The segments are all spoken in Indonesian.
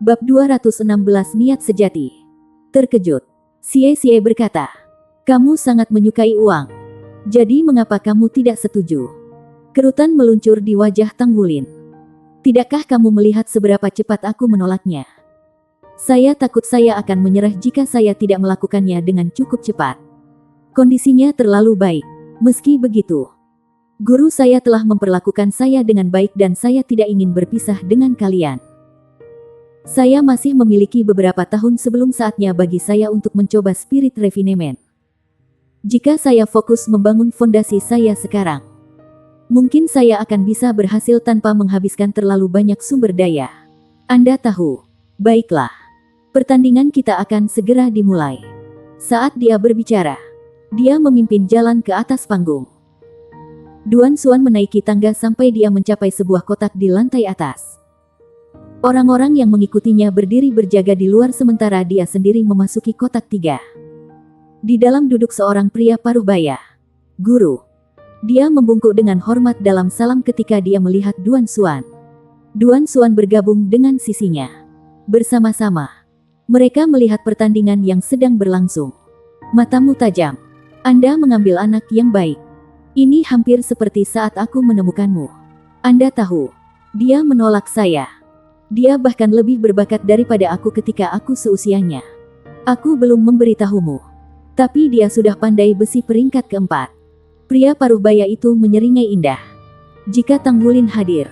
Bab 216 Niat Sejati. Terkejut, Xie berkata, "Kamu sangat menyukai uang. Jadi mengapa kamu tidak setuju?" Kerutan meluncur di wajah Tang Wulin. "Tidakkah kamu melihat seberapa cepat aku menolaknya? Saya takut saya akan menyerah jika saya tidak melakukannya dengan cukup cepat. Kondisinya terlalu baik. Meski begitu, guru saya telah memperlakukan saya dengan baik dan saya tidak ingin berpisah dengan kalian. Saya masih memiliki beberapa tahun sebelum saatnya bagi saya untuk mencoba spirit refinement. Jika saya fokus membangun fondasi saya sekarang, mungkin saya akan bisa berhasil tanpa menghabiskan terlalu banyak sumber daya. Anda tahu. Baiklah. Pertandingan kita akan segera dimulai." Saat dia berbicara, dia memimpin jalan ke atas panggung. Duan Xuan menaiki tangga sampai dia mencapai sebuah kotak di lantai atas. Orang-orang yang mengikutinya berdiri berjaga di luar sementara dia sendiri memasuki kotak 3. Di dalam duduk seorang pria paruh baya. "Guru." Dia membungkuk dengan hormat dalam salam ketika dia melihat Duan Xuan. Duan Xuan bergabung dengan sisinya. Bersama-sama, mereka melihat pertandingan yang sedang berlangsung. "Matamu tajam. Anda mengambil anak yang baik. Ini hampir seperti saat aku menemukanmu. Anda tahu, dia menolak saya. Dia bahkan lebih berbakat daripada aku ketika aku seusianya. Aku belum memberitahumu. Tapi dia sudah pandai besi peringkat keempat." Pria paruh baya itu menyeringai indah. Jika Tang Wulin hadir,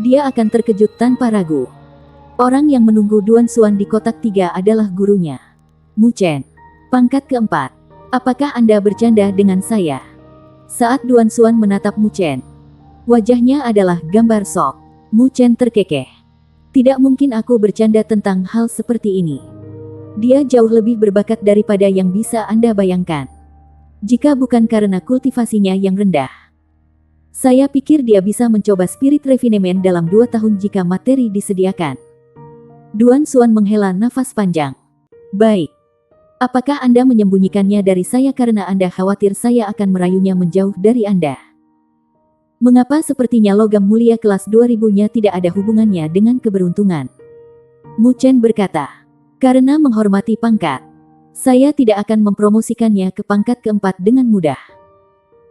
dia akan terkejut tanpa ragu. Orang yang menunggu Duan Xuan di kotak 3 adalah gurunya, Mu Chen. Pangkat keempat. "Apakah Anda bercanda dengan saya?" Saat Duan Xuan menatap Mu Chen, wajahnya adalah gambar sok. Mu Chen terkekeh. "Tidak mungkin aku bercanda tentang hal seperti ini. Dia jauh lebih berbakat daripada yang bisa Anda bayangkan. Jika bukan karena kultivasinya yang rendah, saya pikir dia bisa mencoba spirit refinement dalam 2 tahun jika materi disediakan." Duan Xuan menghela nafas panjang. "Baik. Apakah Anda menyembunyikannya dari saya karena Anda khawatir saya akan merayunya menjauh dari Anda? Mengapa sepertinya logam mulia kelas 2000-nya tidak ada hubungannya dengan keberuntungan?" Mu Chen berkata, "Karena menghormati pangkat, saya tidak akan mempromosikannya ke pangkat keempat dengan mudah.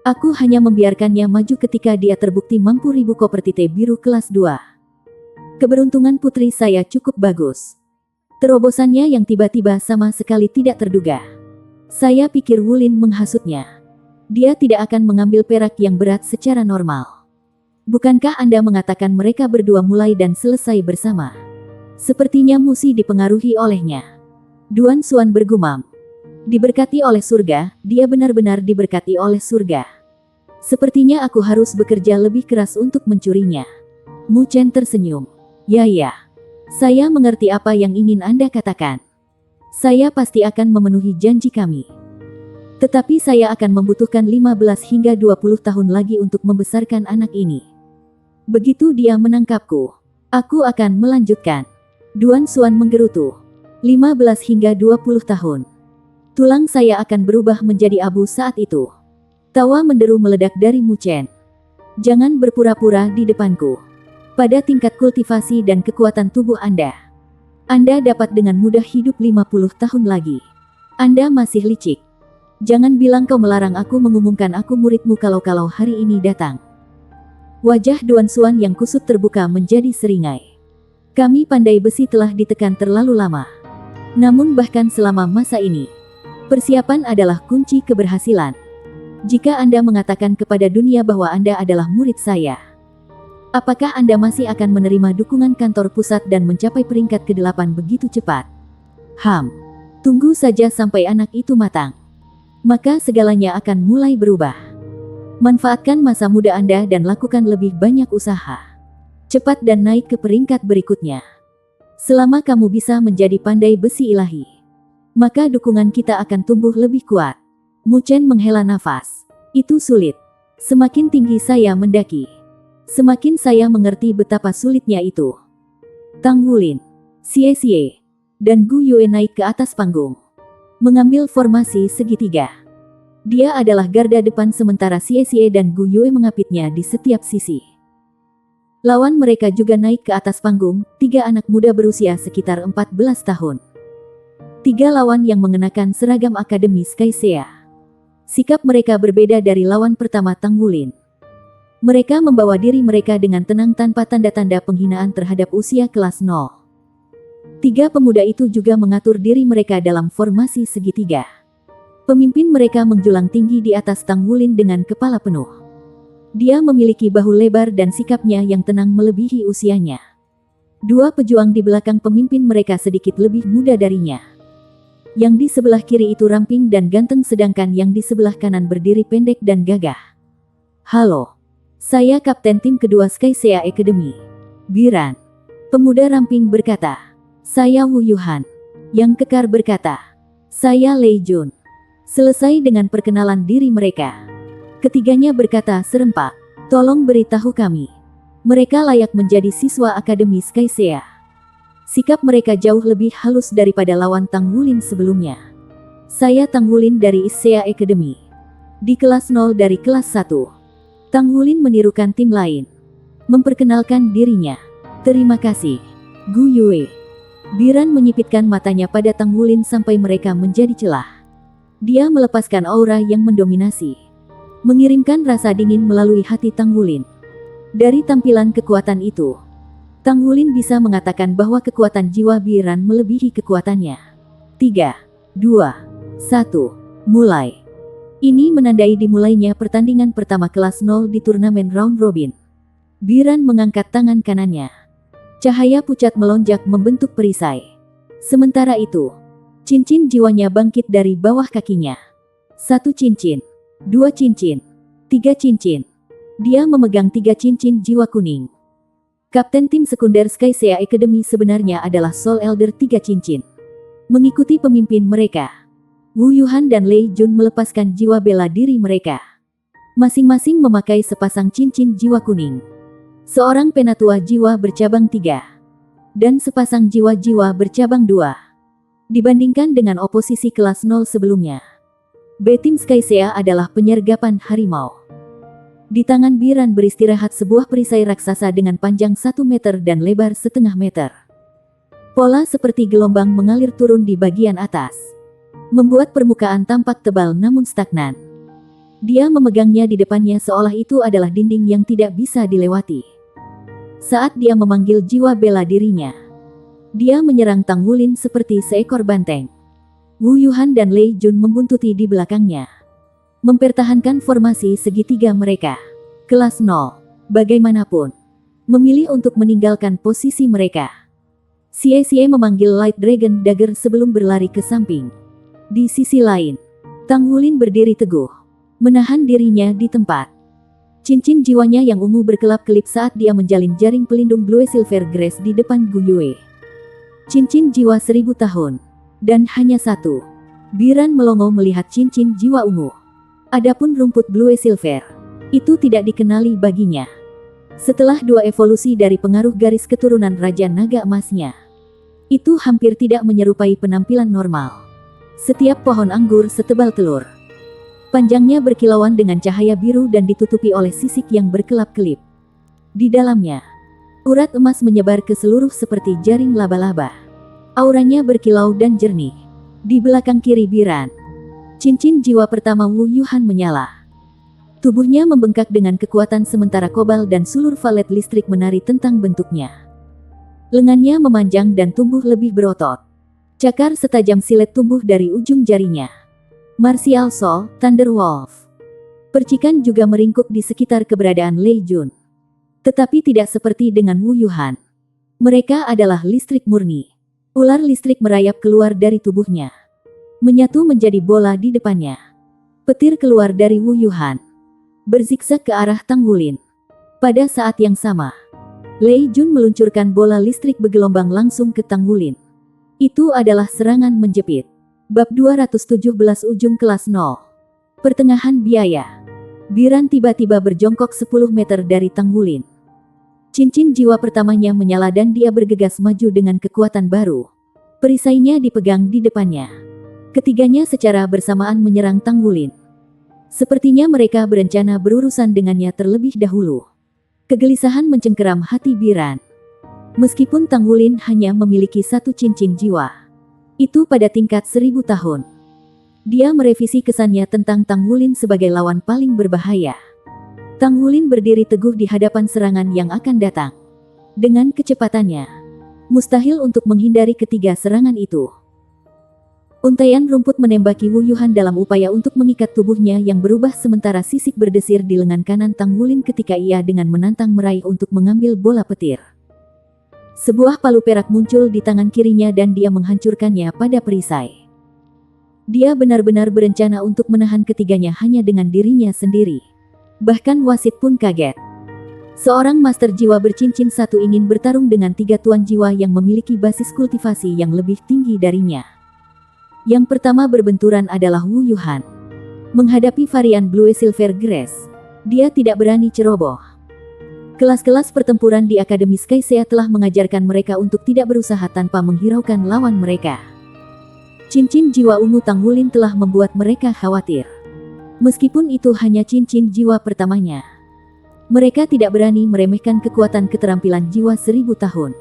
Aku hanya membiarkannya maju ketika dia terbukti mampu ribu kopertite biru kelas 2. Keberuntungan putri saya cukup bagus. Terobosannya yang tiba-tiba sama sekali tidak terduga. Saya pikir Wulin menghasutnya. Dia tidak akan mengambil perak yang berat secara normal. Bukankah Anda mengatakan mereka berdua mulai dan selesai bersama? Sepertinya Musi dipengaruhi olehnya." Duan Xuan bergumam. "Diberkati oleh surga, dia benar-benar diberkati oleh surga. Sepertinya aku harus bekerja lebih keras untuk mencurinya." Mu Chen tersenyum. Ya. Saya mengerti apa yang ingin Anda katakan. Saya pasti akan memenuhi janji kami. Tetapi saya akan membutuhkan 15 hingga 20 tahun lagi untuk membesarkan anak ini. Begitu dia menangkapku, aku akan melanjutkan." Duan Xuan menggerutu. 15 hingga 20 tahun. Tulang saya akan berubah menjadi abu saat itu. Tawa menderu meledak dari Mu Chen. "Jangan berpura-pura di depanku. Pada tingkat kultivasi dan kekuatan tubuh Anda dapat dengan mudah hidup 50 tahun lagi. Anda masih licik. Jangan bilang kau melarang aku mengumumkan aku muridmu kalau hari ini datang." Wajah Duan Xuan yang kusut terbuka menjadi seringai. "Kami pandai besi telah ditekan terlalu lama. Namun bahkan selama masa ini, persiapan adalah kunci keberhasilan. Jika Anda mengatakan kepada dunia bahwa Anda adalah murid saya, apakah Anda masih akan menerima dukungan kantor pusat dan mencapai peringkat ke-8 begitu cepat? Tunggu saja sampai anak itu matang. Maka segalanya akan mulai berubah. Manfaatkan masa muda Anda dan lakukan lebih banyak usaha. Cepat dan naik ke peringkat berikutnya. Selama kamu bisa menjadi pandai besi ilahi, maka dukungan kita akan tumbuh lebih kuat." Mu Chen menghela nafas. "Itu sulit. Semakin tinggi saya mendaki, semakin saya mengerti betapa sulitnya itu." Tang Wulin, Xie, dan Gu Yue naik ke atas panggung, mengambil formasi segitiga. Dia adalah garda depan sementara Xie dan Gu Yue mengapitnya di setiap sisi. Lawan mereka juga naik ke atas panggung, 3 anak muda berusia sekitar 14 tahun. 3 lawan yang mengenakan seragam Akademi Skycea. Sikap mereka berbeda dari lawan pertama Tang Wulin. Mereka membawa diri mereka dengan tenang tanpa tanda-tanda penghinaan terhadap usia kelas 0. 3 pemuda itu juga mengatur diri mereka dalam formasi segitiga. Pemimpin mereka menjulang tinggi di atas Tang Wulin dengan kepala penuh. Dia memiliki bahu lebar dan sikapnya yang tenang melebihi usianya. 2 pejuang di belakang pemimpin mereka sedikit lebih muda darinya. Yang di sebelah kiri itu ramping dan ganteng sedangkan yang di sebelah kanan berdiri pendek dan gagah. Halo, saya kapten tim kedua Skycea Academy, Biran. Pemuda ramping berkata. Saya Wu Yuhan. Yang kekar berkata. Saya Lei Jun. Selesai dengan perkenalan diri mereka. Ketiganya berkata serempak, tolong beritahu kami. Mereka layak menjadi siswa Akademi Skycea. Sikap mereka jauh lebih halus daripada lawan Tang Wulin sebelumnya. Saya Tang Wulin dari Skycea Academy. Di kelas 0 dari kelas 1. Tang Wulin menirukan tim lain. Memperkenalkan dirinya. Terima kasih, Gu Yue. Biran menyipitkan matanya pada Tang Wulin sampai mereka menjadi celah. Dia melepaskan aura yang mendominasi. Mengirimkan rasa dingin melalui hati Tang Wulin. Dari tampilan kekuatan itu, Tang Wulin bisa mengatakan bahwa kekuatan jiwa Biran melebihi kekuatannya. 3, 2, 1, mulai. Ini menandai dimulainya pertandingan pertama kelas 0 di turnamen round robin. Biran mengangkat tangan kanannya. Cahaya pucat melonjak membentuk perisai. Sementara itu, cincin jiwanya bangkit dari bawah kakinya. 1 cincin, 2 cincin, 3 cincin. Dia memegang 3 cincin jiwa kuning. Kapten tim sekunder Skycea Academy sebenarnya adalah Soul Elder 3 cincin. Mengikuti pemimpin mereka, Wu Yuhan dan Lei Jun melepaskan jiwa bela diri mereka. Masing-masing memakai sepasang cincin jiwa kuning. Seorang penatua jiwa bercabang 3. Dan sepasang jiwa-jiwa bercabang 2. Dibandingkan dengan oposisi kelas 0 sebelumnya, B-Team Skycea adalah penyergapan harimau. Di tangan Biran beristirahat sebuah perisai raksasa dengan panjang 1 meter dan lebar setengah meter. Pola seperti gelombang mengalir turun di bagian atas, membuat permukaan tampak tebal namun stagnan. Dia memegangnya di depannya seolah itu adalah dinding yang tidak bisa dilewati. Saat dia memanggil jiwa bela dirinya, dia menyerang Tang Wulin seperti seekor banteng. Wu Yuhan dan Lei Jun membuntuti di belakangnya, mempertahankan formasi segitiga mereka. Kelas 0, bagaimanapun, memilih untuk meninggalkan posisi mereka. Xie memanggil Light Dragon Dagger sebelum berlari ke samping. Di sisi lain, Tang Wulin berdiri teguh, menahan dirinya di tempat. Cincin jiwanya yang ungu berkelap-kelip saat dia menjalin jaring pelindung Blue Silver Grace di depan Gu Yue. Cincin jiwa 1000 tahun. Dan hanya 1. Biran melongo melihat cincin jiwa ungu. Adapun rumput Blue Silver, itu tidak dikenali baginya. Setelah 2 evolusi dari pengaruh garis keturunan Raja Naga Emasnya, itu hampir tidak menyerupai penampilan normal. Setiap pohon anggur setebal telur. Panjangnya berkilauan dengan cahaya biru dan ditutupi oleh sisik yang berkelap-kelip. Di dalamnya, urat emas menyebar ke seluruh seperti jaring laba-laba. Auranya berkilau dan jernih. Di belakang kiri Biran, cincin jiwa pertama Wu Yuhan menyala. Tubuhnya membengkak dengan kekuatan sementara kobal dan sulur valet listrik menari tentang bentuknya. Lengannya memanjang dan tumbuh lebih berotot. Cakar setajam silet tumbuh dari ujung jarinya. Martial Soul, Thunder Wolf. Percikan juga meringkuk di sekitar keberadaan Lei Jun. Tetapi tidak seperti dengan Wu Yuhan. Mereka adalah listrik murni. Ular listrik merayap keluar dari tubuhnya, menyatu menjadi bola di depannya. Petir keluar dari Wu Yuhan, berzigzag ke arah Tang Wulin. Pada saat yang sama, Lei Jun meluncurkan bola listrik bergelombang langsung ke Tang Wulin. Itu adalah serangan menjepit. Bab 217 ujung kelas 0. Pertengahan biaya. Biran tiba-tiba berjongkok 10 meter dari Tang Wulin. Cincin jiwa pertamanya menyala dan dia bergegas maju dengan kekuatan baru. Perisainya dipegang di depannya. Ketiganya secara bersamaan menyerang Tang Wulin. Sepertinya mereka berencana berurusan dengannya terlebih dahulu. Kegelisahan mencengkeram hati Biran. Meskipun Tang Wulin hanya memiliki satu cincin jiwa, itu pada tingkat 1000 tahun. Dia merevisi kesannya tentang Tang Wulin sebagai lawan paling berbahaya. Tang Wulin berdiri teguh di hadapan serangan yang akan datang. Dengan kecepatannya, mustahil untuk menghindari ketiga serangan itu. Untaian rumput menembaki Wu Yuhan dalam upaya untuk mengikat tubuhnya yang berubah, sementara sisik berdesir di lengan kanan Tang Wulin ketika ia dengan menantang meraih untuk mengambil bola petir. Sebuah palu perak muncul di tangan kirinya dan dia menghancurkannya pada perisai. Dia benar-benar berencana untuk menahan ketiganya hanya dengan dirinya sendiri. Bahkan wasit pun kaget. Seorang master jiwa bercincin satu ingin bertarung dengan 3 tuan jiwa yang memiliki basis kultivasi yang lebih tinggi darinya. Yang pertama berbenturan adalah Wu Yuhan. Menghadapi varian Blue Silver Grace, dia tidak berani ceroboh. Kelas-kelas pertempuran di Akademi Skycea telah mengajarkan mereka untuk tidak berusaha tanpa menghiraukan lawan mereka. Cincin jiwa ungu Tang Wulin telah membuat mereka khawatir. Meskipun itu hanya cincin jiwa pertamanya, mereka tidak berani meremehkan kekuatan keterampilan jiwa 1000 tahun.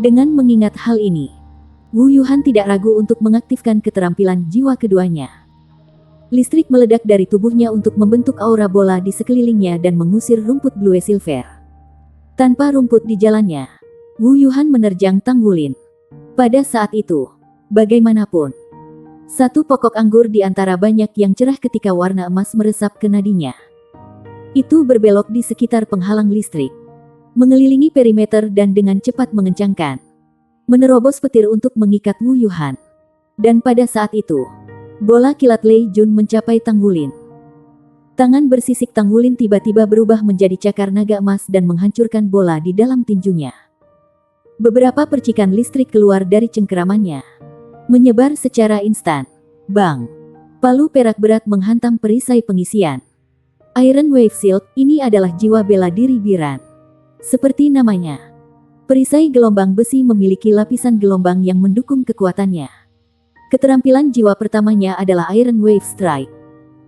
Dengan mengingat hal ini, Wu Yuhan tidak ragu untuk mengaktifkan keterampilan jiwa keduanya. Listrik meledak dari tubuhnya untuk membentuk aura bola di sekelilingnya dan mengusir rumput Blue Silver. Tanpa rumput di jalannya, Wu Yuhan menerjang Tang Wulin. Pada saat itu, bagaimanapun, satu pokok anggur di antara banyak yang cerah ketika warna emas meresap ke nadinya. Itu berbelok di sekitar penghalang listrik, mengelilingi perimeter dan dengan cepat mengencangkan, menerobos petir untuk mengikat Wu Yuhan. Dan pada saat itu, bola kilat Lei Jun mencapai Tang Wulin. Tangan bersisik Tang Wulin tiba-tiba berubah menjadi cakar naga emas dan menghancurkan bola di dalam tinjunya. Beberapa percikan listrik keluar dari cengkeramannya, menyebar secara instan. Bang! Palu perak berat menghantam perisai pengisian. Iron Wave Shield, ini adalah jiwa bela diri Biran. Seperti namanya, perisai gelombang besi memiliki lapisan gelombang yang mendukung kekuatannya. Keterampilan jiwa pertamanya adalah Iron Wave Strike.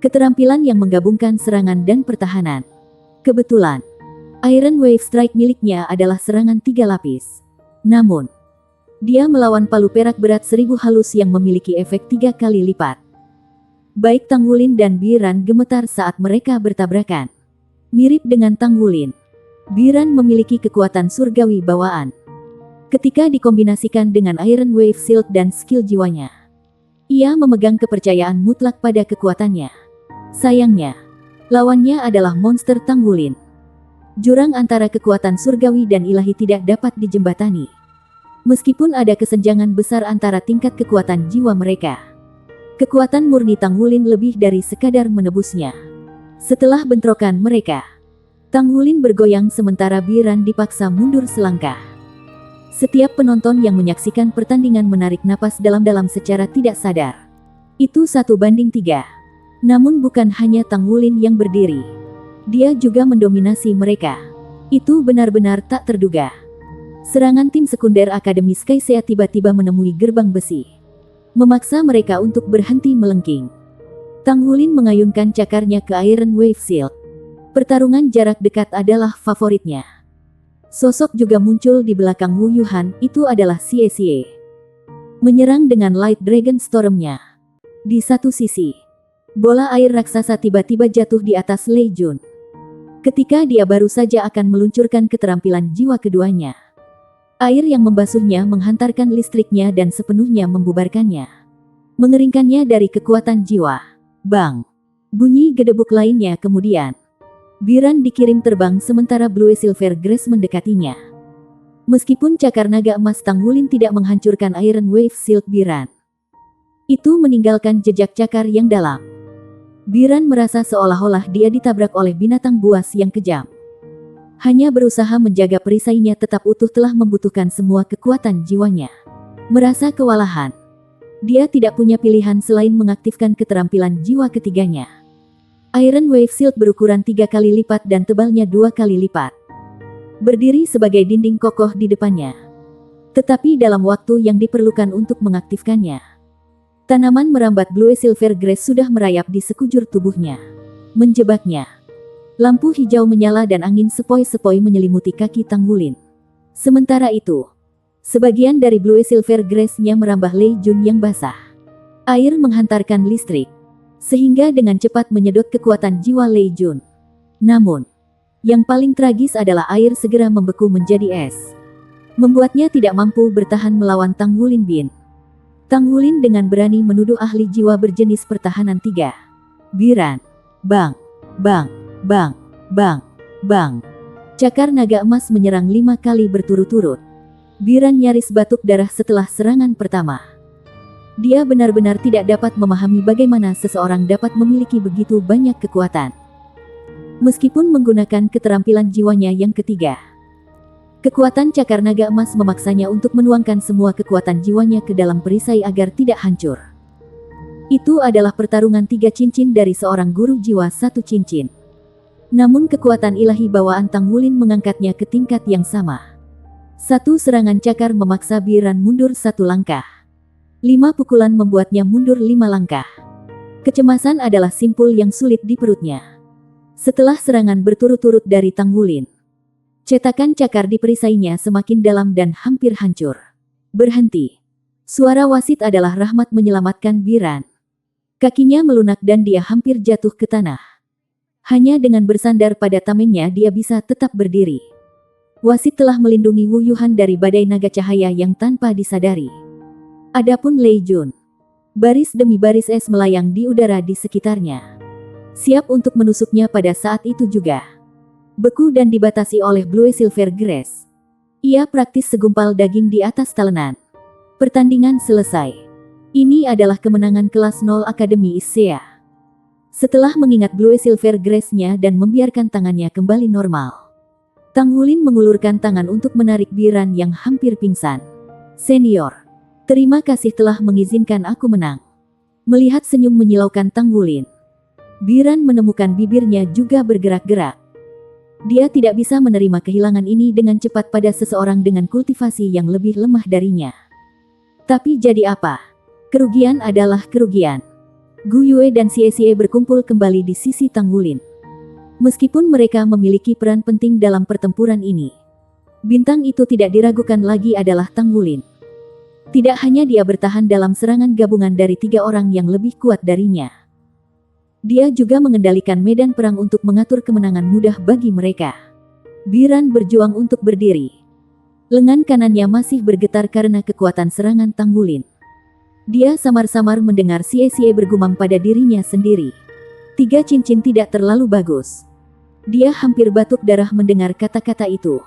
Keterampilan yang menggabungkan serangan dan pertahanan. Kebetulan, Iron Wave Strike miliknya adalah serangan 3 lapis. Namun, dia melawan palu perak berat 1000 halus yang memiliki efek 3 kali lipat. Baik Tang Wulin dan Biran gemetar saat mereka bertabrakan. Mirip dengan Tang Wulin, Biran memiliki kekuatan surgawi bawaan. Ketika dikombinasikan dengan Iron Wave Shield dan skill jiwanya, ia memegang kepercayaan mutlak pada kekuatannya. Sayangnya, lawannya adalah monster Tang Wulin. Jurang antara kekuatan surgawi dan ilahi tidak dapat dijembatani. Meskipun ada kesenjangan besar antara tingkat kekuatan jiwa mereka, kekuatan murni Tang Wulin lebih dari sekadar menebusnya. Setelah bentrokan mereka, Tang Wulin bergoyang sementara Biran dipaksa mundur selangkah. Setiap penonton yang menyaksikan pertandingan menarik napas dalam-dalam secara tidak sadar. Itu 1:3. Namun bukan hanya Tang Wulin yang berdiri. Dia juga mendominasi mereka. Itu benar-benar tak terduga. Serangan tim sekunder Akademi Skycea tiba-tiba menemui gerbang besi, memaksa mereka untuk berhenti melengking. Tang Wulin mengayunkan cakarnya ke Iron Wave Shield. Pertarungan jarak dekat adalah favoritnya. Sosok juga muncul di belakang Wu Yuhan, itu adalah Xie Xie. Menyerang dengan Light Dragon Storm-nya. Di satu sisi, bola air raksasa tiba-tiba jatuh di atas Lei Jun. Ketika dia baru saja akan meluncurkan keterampilan jiwa keduanya, air yang membasuhnya menghantarkan listriknya dan sepenuhnya membubarkannya, mengeringkannya dari kekuatan jiwa. Bang! Bunyi gedebuk lainnya kemudian. Biran dikirim terbang sementara Blue Silver Grace mendekatinya. Meskipun cakar naga emas Tang Wulin tidak menghancurkan Iron Wave Shield Biran, itu meninggalkan jejak cakar yang dalam. Biran merasa seolah-olah dia ditabrak oleh binatang buas yang kejam. Hanya berusaha menjaga perisainya tetap utuh telah membutuhkan semua kekuatan jiwanya. Merasa kewalahan, dia tidak punya pilihan selain mengaktifkan keterampilan jiwa ketiganya. Iron Wave Shield berukuran 3 kali lipat dan tebalnya 2 kali lipat. Berdiri sebagai dinding kokoh di depannya. Tetapi dalam waktu yang diperlukan untuk mengaktifkannya, tanaman merambat Blue Silver Grace sudah merayap di sekujur tubuhnya, menjebaknya. Lampu hijau menyala dan angin sepoi-sepoi menyelimuti kaki Tang Wulin. Sementara itu, sebagian dari Blue Silver Grace-nya merambah Lei Jun yang basah. Air menghantarkan listrik, sehingga dengan cepat menyedot kekuatan jiwa Lei Jun. Namun, yang paling tragis adalah air segera membeku menjadi es, membuatnya tidak mampu bertahan melawan Tang Wulin Bin. Tang Wulin dengan berani menuduh ahli jiwa berjenis pertahanan 3. Biran. Bang. Bang. Bang. Bang. Bang. Cakar naga emas menyerang 5 kali berturut-turut. Biran nyaris batuk darah setelah serangan pertama. Dia benar-benar tidak dapat memahami bagaimana seseorang dapat memiliki begitu banyak kekuatan, meskipun menggunakan keterampilan jiwanya yang ketiga. Kekuatan cakar naga emas memaksanya untuk menuangkan semua kekuatan jiwanya ke dalam perisai agar tidak hancur. Itu adalah pertarungan 3 cincin dari seorang guru jiwa 1 cincin. Namun kekuatan ilahi bawaan Tang Wulin mengangkatnya ke tingkat yang sama. Satu serangan cakar memaksa Biran mundur 1 langkah. 5 pukulan membuatnya mundur 5 langkah. Kecemasan adalah simpul yang sulit di perutnya. Setelah serangan berturut-turut dari Tang Wulin, cetakan cakar di perisainya semakin dalam dan hampir hancur. Berhenti. Suara wasit adalah rahmat menyelamatkan Biran. Kakinya melunak dan dia hampir jatuh ke tanah. Hanya dengan bersandar pada tamengnya dia bisa tetap berdiri. Wasit telah melindungi Wu Yuhan dari badai naga cahaya yang tanpa disadari. Adapun Lei Jun, baris demi baris es melayang di udara di sekitarnya, siap untuk menusuknya pada saat itu juga. Beku dan dibatasi oleh Blue Silver Grace. Ia praktis segumpal daging di atas talenan. Pertandingan selesai. Ini adalah kemenangan kelas 0 Akademi Issea. Setelah mengingat Blue Silver Grace-nya dan membiarkan tangannya kembali normal, Tang Wulin mengulurkan tangan untuk menarik Biran yang hampir pingsan. Senior, terima kasih telah mengizinkan aku menang. Melihat senyum menyilaukan Tang Wulin, Biran menemukan bibirnya juga bergerak-gerak. Dia tidak bisa menerima kehilangan ini dengan cepat pada seseorang dengan kultivasi yang lebih lemah darinya. Tapi jadi apa? Kerugian adalah kerugian. Gu Yue dan Xie berkumpul kembali di sisi Tang Wulin. Meskipun mereka memiliki peran penting dalam pertempuran ini, bintang itu tidak diragukan lagi adalah Tang Wulin. Tidak hanya dia bertahan dalam serangan gabungan dari 3 orang yang lebih kuat darinya, dia juga mengendalikan medan perang untuk mengatur kemenangan mudah bagi mereka. Biran berjuang untuk berdiri. Lengan kanannya masih bergetar karena kekuatan serangan Tang Wulin. Dia samar-samar mendengar Xie bergumam pada dirinya sendiri. 3 cincin tidak terlalu bagus. Dia hampir batuk darah mendengar kata-kata itu.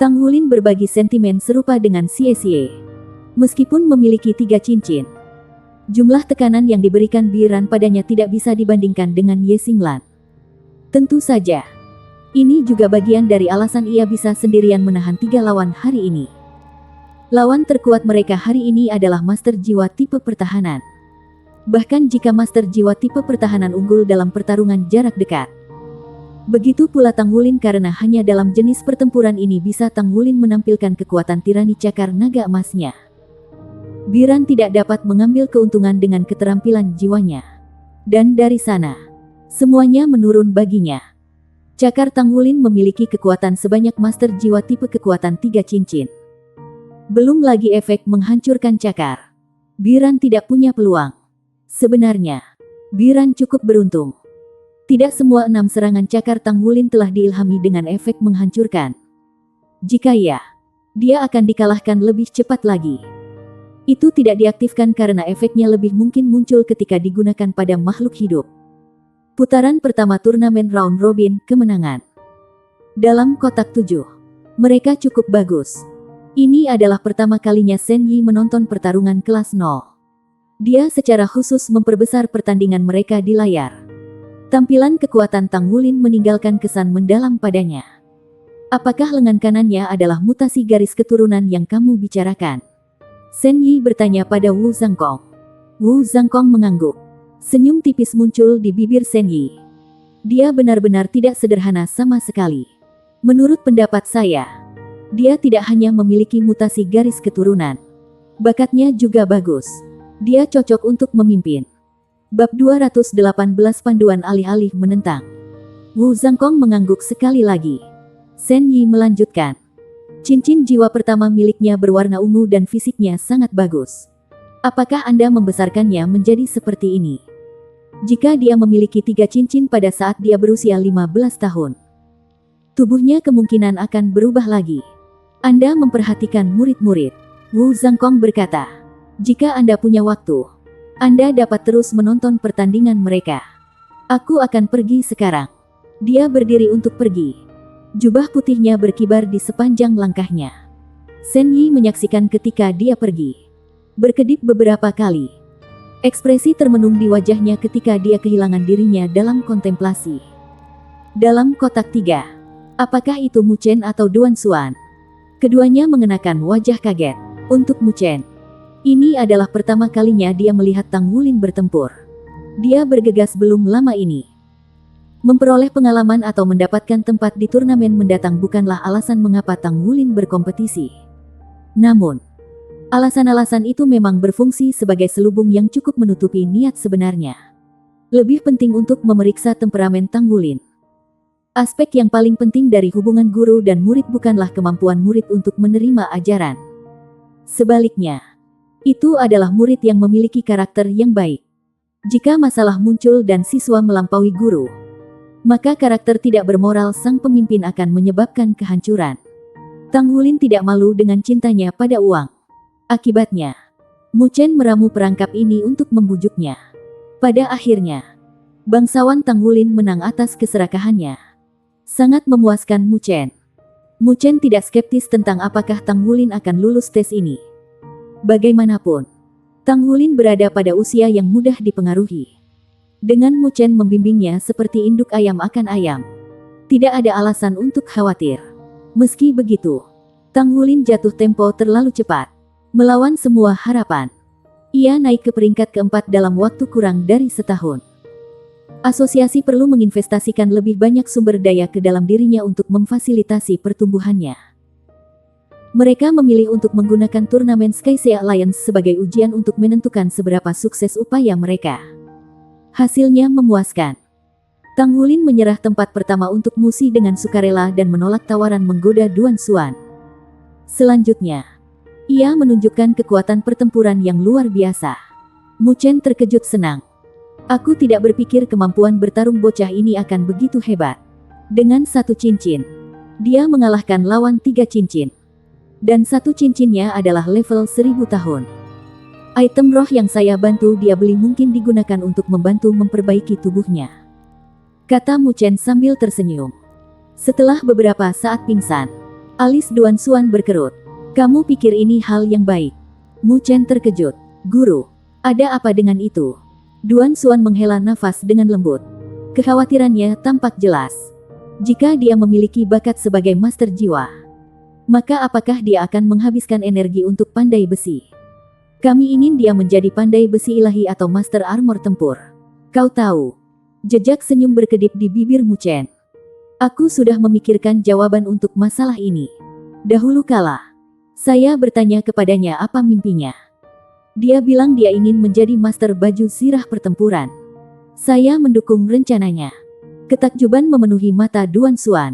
Tang Wulin berbagi sentimen serupa dengan Xie. Meskipun memiliki 3 cincin, jumlah tekanan yang diberikan Biran padanya tidak bisa dibandingkan dengan Ye Xinglan. Tentu saja, ini juga bagian dari alasan ia bisa sendirian menahan 3 lawan hari ini. Lawan terkuat mereka hari ini adalah Master Jiwa tipe pertahanan. Bahkan jika Master Jiwa tipe pertahanan unggul dalam pertarungan jarak dekat, begitu pula Tang Wulin karena hanya dalam jenis pertempuran ini bisa Tang Wulin menampilkan kekuatan tirani cakar naga emasnya. Biran tidak dapat mengambil keuntungan dengan keterampilan jiwanya. Dan dari sana, semuanya menurun baginya. Cakar Tang Wulin memiliki kekuatan sebanyak Master Jiwa tipe kekuatan 3 cincin. Belum lagi efek menghancurkan cakar. Biran tidak punya peluang. Sebenarnya, Biran cukup beruntung. Tidak semua 6 serangan cakar Tang Wulin telah diilhami dengan efek menghancurkan. Jika iya, dia akan dikalahkan lebih cepat lagi. Itu tidak diaktifkan karena efeknya lebih mungkin muncul ketika digunakan pada makhluk hidup. Putaran pertama turnamen round robin kemenangan. Dalam kotak 7, mereka cukup bagus. Ini adalah pertama kalinya Shen Yi menonton pertarungan kelas 0. Dia secara khusus memperbesar pertandingan mereka di layar. Tampilan kekuatan Tang Wulin meninggalkan kesan mendalam padanya. Apakah lengan kanannya adalah mutasi garis keturunan yang kamu bicarakan? Shen Yi bertanya pada Wu Zhangkong. Wu Zhangkong mengangguk. Senyum tipis muncul di bibir Shen Yi. Dia benar-benar tidak sederhana sama sekali. Menurut pendapat saya, dia tidak hanya memiliki mutasi garis keturunan, bakatnya juga bagus. Dia cocok untuk memimpin. Bab 218 Panduan Alih-alih Menentang. Wu Zhangkong mengangguk sekali lagi. Shen Yi melanjutkan. Cincin jiwa pertama miliknya berwarna ungu dan fisiknya sangat bagus. Apakah Anda membesarkannya menjadi seperti ini? Jika dia memiliki 3 cincin pada saat dia berusia 15 tahun, tubuhnya kemungkinan akan berubah lagi. Anda memperhatikan murid-murid. Wu Zhangkong berkata, jika Anda punya waktu, Anda dapat terus menonton pertandingan mereka. Aku akan pergi sekarang. Dia berdiri untuk pergi. Jubah putihnya berkibar di sepanjang langkahnya. Shen Yi menyaksikan ketika dia pergi. Berkedip beberapa kali. Ekspresi termenung di wajahnya ketika dia kehilangan dirinya dalam kontemplasi. Dalam kotak 3. Apakah itu Mu Chen atau Duan Xuan? Keduanya mengenakan wajah kaget. Untuk Mu Chen, ini adalah pertama kalinya dia melihat Tang Wulin bertempur. Dia bergegas belum lama ini. Memperoleh pengalaman atau mendapatkan tempat di turnamen mendatang bukanlah alasan mengapa Tang Wulin berkompetisi. Namun, alasan-alasan itu memang berfungsi sebagai selubung yang cukup menutupi niat sebenarnya. Lebih penting untuk memeriksa temperamen Tang Wulin. Aspek yang paling penting dari hubungan guru dan murid bukanlah kemampuan murid untuk menerima ajaran. Sebaliknya, itu adalah murid yang memiliki karakter yang baik. Jika masalah muncul dan siswa melampaui guru, maka karakter tidak bermoral sang pemimpin akan menyebabkan kehancuran. Tang Wulin tidak malu dengan cintanya pada uang. Akibatnya, Mu Chen meramu perangkap ini untuk membujuknya. Pada akhirnya, bangsawan Tang Wulin menang atas keserakahannya. Sangat memuaskan Mu Chen. Mu Chen tidak skeptis tentang apakah Tang Wulin akan lulus tes ini. Bagaimanapun, Tang Wulin berada pada usia yang mudah dipengaruhi. Dengan Mu Chen membimbingnya seperti induk ayam akan ayam, tidak ada alasan untuk khawatir. Meski begitu, Tang Wulin jatuh tempo terlalu cepat. Melawan semua harapan, ia naik ke peringkat keempat dalam waktu kurang dari setahun. Asosiasi perlu menginvestasikan lebih banyak sumber daya ke dalam dirinya untuk memfasilitasi pertumbuhannya. Mereka memilih untuk menggunakan turnamen Sky Sea Alliance sebagai ujian untuk menentukan seberapa sukses upaya mereka. Hasilnya memuaskan. Tang Wulin menyerah tempat pertama untuk Musi dengan sukarela dan menolak tawaran menggoda Duan Xuan. Selanjutnya, ia menunjukkan kekuatan pertempuran yang luar biasa. Mu Chen terkejut senang. Aku tidak berpikir kemampuan bertarung bocah ini akan begitu hebat. Dengan 1 cincin, dia mengalahkan lawan 3 cincin. Dan 1 cincinnya adalah level 1000 tahun. Item roh yang saya bantu dia beli mungkin digunakan untuk membantu memperbaiki tubuhnya, kata Mu Chen sambil tersenyum. Setelah beberapa saat pingsan, alis Duan Xuan berkerut. Kamu pikir ini hal yang baik? Mu Chen terkejut. Guru, ada apa dengan itu? Duan Xuan menghela nafas dengan lembut. Kekhawatirannya tampak jelas. Jika dia memiliki bakat sebagai master jiwa, maka apakah dia akan menghabiskan energi untuk pandai besi? Kami ingin dia menjadi pandai besi ilahi atau master armor tempur. Kau tahu. Jejak senyum berkedip di bibir Mu Chen. Aku sudah memikirkan jawaban untuk masalah ini. Dahulu kala, saya bertanya kepadanya apa mimpinya. Dia bilang dia ingin menjadi master baju zirah pertempuran. Saya mendukung rencananya. Ketakjuban memenuhi mata Duan Xuan.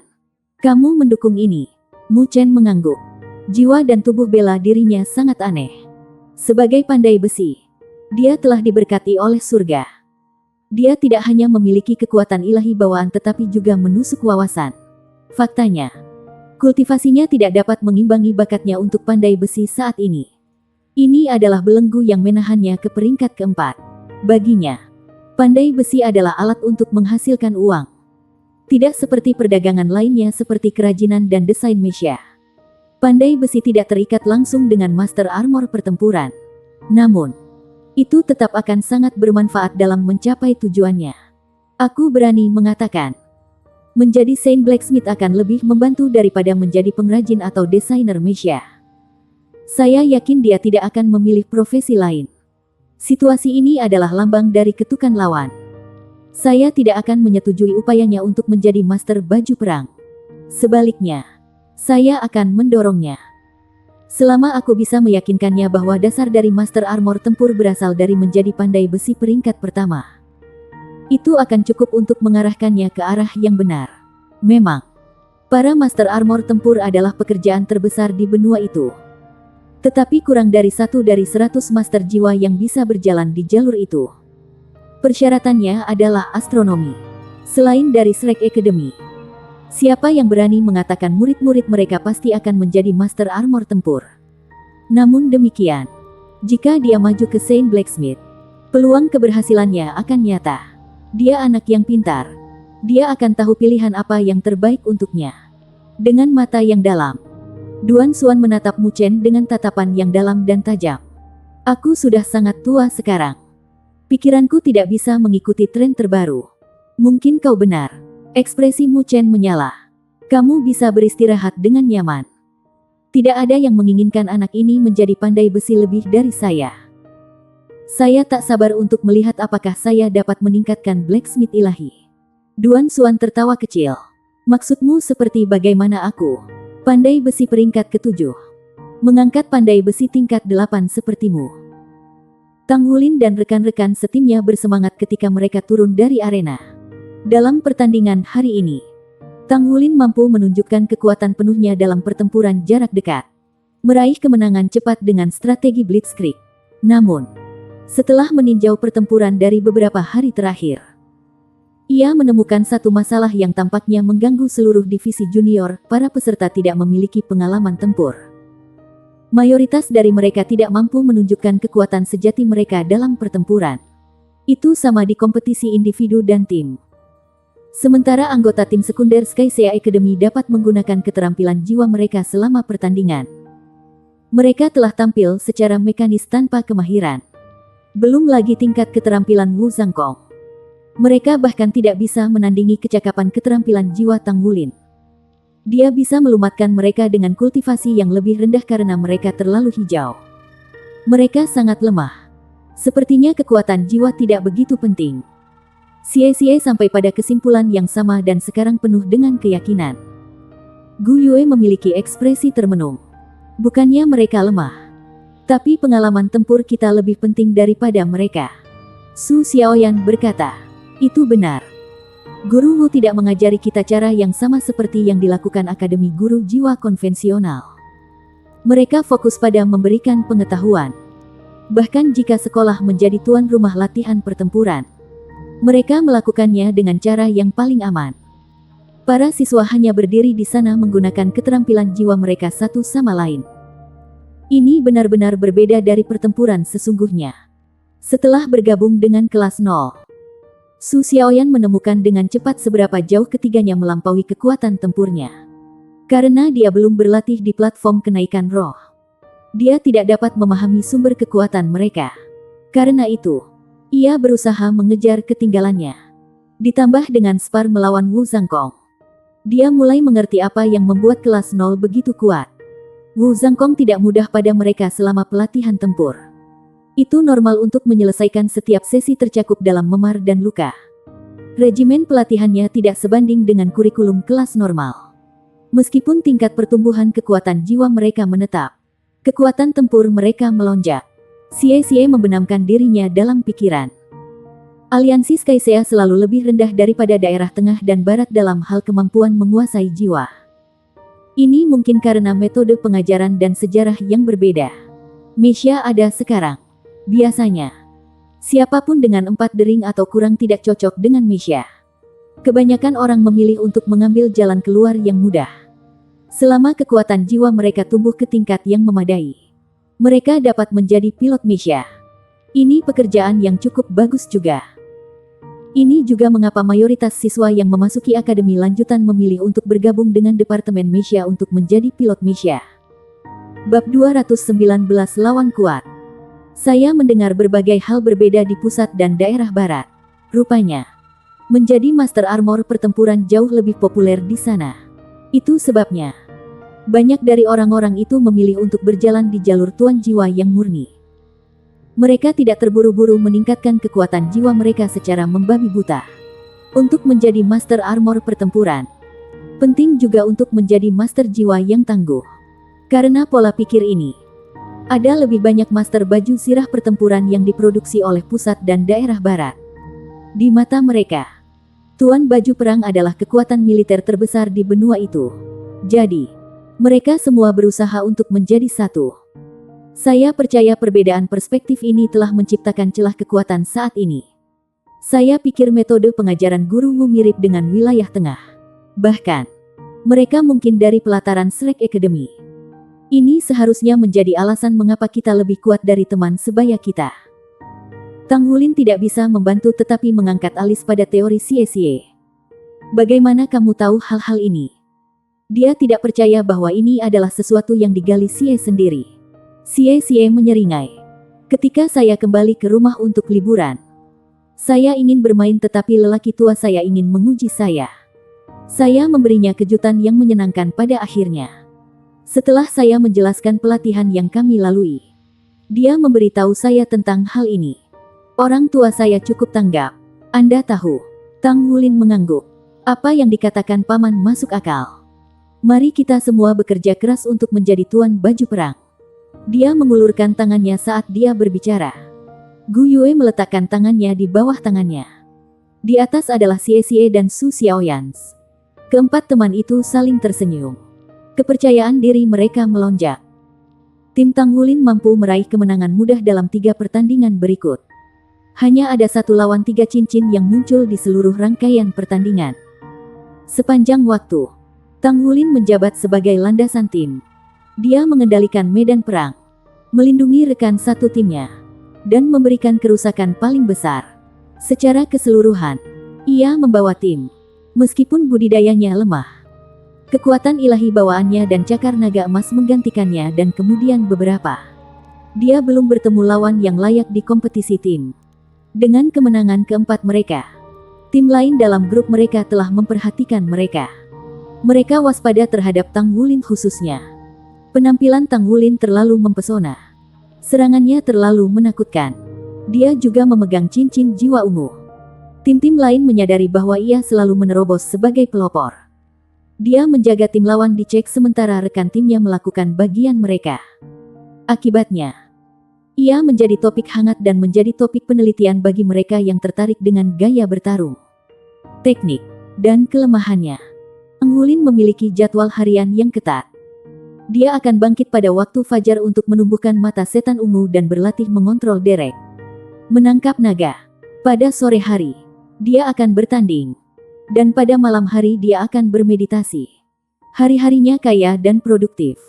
Kamu mendukung ini? Mu Chen mengangguk. Jiwa dan tubuh bela dirinya sangat aneh. Sebagai pandai besi, dia telah diberkati oleh surga. Dia tidak hanya memiliki kekuatan ilahi bawaan tetapi juga menusuk wawasan. Faktanya, kultivasinya tidak dapat mengimbangi bakatnya untuk pandai besi saat ini. Ini adalah belenggu yang menahannya ke peringkat keempat. Baginya, pandai besi adalah alat untuk menghasilkan uang. Tidak seperti perdagangan lainnya seperti kerajinan dan desain mesia. Pandai besi tidak terikat langsung dengan master armor pertempuran. Namun, itu tetap akan sangat bermanfaat dalam mencapai tujuannya. Aku berani mengatakan, menjadi Saint Blacksmith akan lebih membantu daripada menjadi pengrajin atau desainer mesia. Saya yakin dia tidak akan memilih profesi lain. Situasi ini adalah lambang dari ketukan lawan. Saya tidak akan menyetujui upayanya untuk menjadi master baju perang. Sebaliknya, saya akan mendorongnya. Selama aku bisa meyakinkannya bahwa dasar dari master armor tempur berasal dari menjadi pandai besi peringkat pertama. Itu akan cukup untuk mengarahkannya ke arah yang benar. Memang, para Master Armor tempur adalah pekerjaan terbesar di benua itu. Tetapi kurang dari 1 dari 100 Master Jiwa yang bisa berjalan di jalur itu. Persyaratannya adalah astronomi. Selain dari Shrek Academy, siapa yang berani mengatakan murid-murid mereka pasti akan menjadi Master Armor tempur? Namun demikian, jika dia maju ke Saint Blacksmith, peluang keberhasilannya akan nyata. Dia anak yang pintar. Dia akan tahu pilihan apa yang terbaik untuknya. Dengan mata yang dalam, Duan Xuan menatap Mu Chen dengan tatapan yang dalam dan tajam. Aku sudah sangat tua sekarang. Pikiranku tidak bisa mengikuti tren terbaru. Mungkin kau benar. Ekspresi Mu Chen menyala. Kamu bisa beristirahat dengan nyaman. Tidak ada yang menginginkan anak ini menjadi pandai besi lebih dari saya. Saya tak sabar untuk melihat apakah saya dapat meningkatkan blacksmith ilahi. Duan Xuan tertawa kecil. Maksudmu seperti bagaimana aku? Pandai besi peringkat ke-7. Mengangkat pandai besi tingkat 8 sepertimu. Tang Hulin dan rekan-rekan setimnya bersemangat ketika mereka turun dari arena. Dalam pertandingan hari ini, Tang Hulin mampu menunjukkan kekuatan penuhnya dalam pertempuran jarak dekat. Meraih kemenangan cepat dengan strategi Blitzkrieg. Namun, setelah meninjau pertempuran dari beberapa hari terakhir, ia menemukan satu masalah yang tampaknya mengganggu seluruh divisi junior. Para peserta tidak memiliki pengalaman tempur. Mayoritas dari mereka tidak mampu menunjukkan kekuatan sejati mereka dalam pertempuran. Itu sama di kompetisi individu dan tim. Sementara anggota tim sekunder Sky Sea Academy dapat menggunakan keterampilan jiwa mereka selama pertandingan. Mereka telah tampil secara mekanis tanpa kemahiran. Belum lagi tingkat keterampilan Wu Zhangkong. Mereka bahkan tidak bisa menandingi kecakapan keterampilan jiwa Tang Hulin. Dia bisa melumatkan mereka dengan kultivasi yang lebih rendah karena mereka terlalu hijau. Mereka sangat lemah. Sepertinya kekuatan jiwa tidak begitu penting. Xie sampai pada kesimpulan yang sama dan sekarang penuh dengan keyakinan. Gu Yue memiliki ekspresi termenung. Bukannya mereka lemah, tapi pengalaman tempur kita lebih penting daripada mereka. Su Xiaoyan berkata, itu benar. Guru Wu tidak mengajari kita cara yang sama seperti yang dilakukan Akademi Guru Jiwa konvensional. Mereka fokus pada memberikan pengetahuan. Bahkan jika sekolah menjadi tuan rumah latihan pertempuran, mereka melakukannya dengan cara yang paling aman. Para siswa hanya berdiri di sana menggunakan keterampilan jiwa mereka satu sama lain. Ini benar-benar berbeda dari pertempuran sesungguhnya. Setelah bergabung dengan kelas 0, Su Xiaoyan menemukan dengan cepat seberapa jauh ketiganya melampaui kekuatan tempurnya. Karena dia belum berlatih di platform kenaikan roh, dia tidak dapat memahami sumber kekuatan mereka. Karena itu, ia berusaha mengejar ketinggalannya. Ditambah dengan spar melawan Wu Zhangkong, dia mulai mengerti apa yang membuat kelas 0 begitu kuat. Wu Zhangkong tidak mudah pada mereka selama pelatihan tempur. Itu normal untuk menyelesaikan setiap sesi tercakup dalam memar dan luka. Regimen pelatihannya tidak sebanding dengan kurikulum kelas normal. Meskipun tingkat pertumbuhan kekuatan jiwa mereka menetap, kekuatan tempur mereka melonjak. Xie membenamkan dirinya dalam pikiran. Aliansi Sky Sea selalu lebih rendah daripada daerah tengah dan barat dalam hal kemampuan menguasai jiwa. Ini mungkin karena metode pengajaran dan sejarah yang berbeda. Meisha ada sekarang. Biasanya, siapapun dengan 4 dering atau kurang tidak cocok dengan Meisha. Kebanyakan orang memilih untuk mengambil jalan keluar yang mudah. Selama kekuatan jiwa mereka tumbuh ke tingkat yang memadai, mereka dapat menjadi pilot Meisha. Ini pekerjaan yang cukup bagus juga. Ini juga mengapa mayoritas siswa yang memasuki akademi lanjutan memilih untuk bergabung dengan Departemen Meisha untuk menjadi pilot Meisha. Bab 219 Lawan Kuat. Saya mendengar berbagai hal berbeda di pusat dan daerah barat. Rupanya, menjadi Master Armor pertempuran jauh lebih populer di sana. Itu sebabnya banyak dari orang-orang itu memilih untuk berjalan di jalur tuan jiwa yang murni. Mereka tidak terburu-buru meningkatkan kekuatan jiwa mereka secara membabi buta. Untuk menjadi Master Armor pertempuran, penting juga untuk menjadi Master Jiwa yang tangguh. Karena pola pikir ini, ada lebih banyak Master baju sirah pertempuran yang diproduksi oleh pusat dan daerah barat. Di mata mereka, Tuan Baju Perang adalah kekuatan militer terbesar di benua itu. Jadi, mereka semua berusaha untuk menjadi satu. Saya percaya perbedaan perspektif ini telah menciptakan celah kekuatan saat ini. Saya pikir metode pengajaran gurumu mirip dengan wilayah tengah. Bahkan, mereka mungkin dari pelataran Shrek Academy. Ini seharusnya menjadi alasan mengapa kita lebih kuat dari teman sebaya kita. Tang Wulin tidak bisa membantu tetapi mengangkat alis pada teori Xie. Bagaimana kamu tahu hal-hal ini? Dia tidak percaya bahwa ini adalah sesuatu yang digali Xie sendiri. Xie menyeringai. Ketika saya kembali ke rumah untuk liburan, saya ingin bermain tetapi lelaki tua saya ingin menguji saya. Saya memberinya kejutan yang menyenangkan pada akhirnya. Setelah saya menjelaskan pelatihan yang kami lalui, dia memberitahu saya tentang hal ini. Orang tua saya cukup tanggap. Anda tahu, Tang Wulin mengangguk. Apa yang dikatakan paman masuk akal. Mari kita semua bekerja keras untuk menjadi Tuan Baju Perang. Dia mengulurkan tangannya saat dia berbicara. Gu Yue meletakkan tangannya di bawah tangannya. Di atas adalah Xie dan Su Xiaoyans. Keempat teman itu saling tersenyum. Kepercayaan diri mereka melonjak. Tim Tang Wulin mampu meraih kemenangan mudah dalam 3 pertandingan berikut. Hanya ada 1 lawan 3 cincin yang muncul di seluruh rangkaian pertandingan. Sepanjang waktu, Tang Wulin menjabat sebagai landasan tim. Dia mengendalikan medan perang, melindungi rekan satu timnya, dan memberikan kerusakan paling besar. Secara keseluruhan, ia membawa tim, meskipun budidayanya lemah. Kekuatan ilahi bawaannya dan cakar naga emas menggantikannya dan kemudian beberapa. Dia belum bertemu lawan yang layak di kompetisi tim. Dengan kemenangan keempat mereka, tim lain dalam grup mereka telah memperhatikan mereka. Mereka waspada terhadap Tang Wulin khususnya. Penampilan Tang Wulin terlalu mempesona. Serangannya terlalu menakutkan. Dia juga memegang cincin jiwa ungu. Tim-tim lain menyadari bahwa ia selalu menerobos sebagai pelopor. Dia menjaga tim lawan dicek sementara rekan timnya melakukan bagian mereka. Akibatnya, ia menjadi topik hangat dan menjadi topik penelitian bagi mereka yang tertarik dengan gaya bertarung, teknik, dan kelemahannya. Tang Wulin memiliki jadwal harian yang ketat. Dia akan bangkit pada waktu fajar untuk menumbuhkan mata setan ungu dan berlatih mengontrol derek. Menangkap naga. Pada sore hari, dia akan bertanding. Dan pada malam hari dia akan bermeditasi. Hari-harinya kaya dan produktif.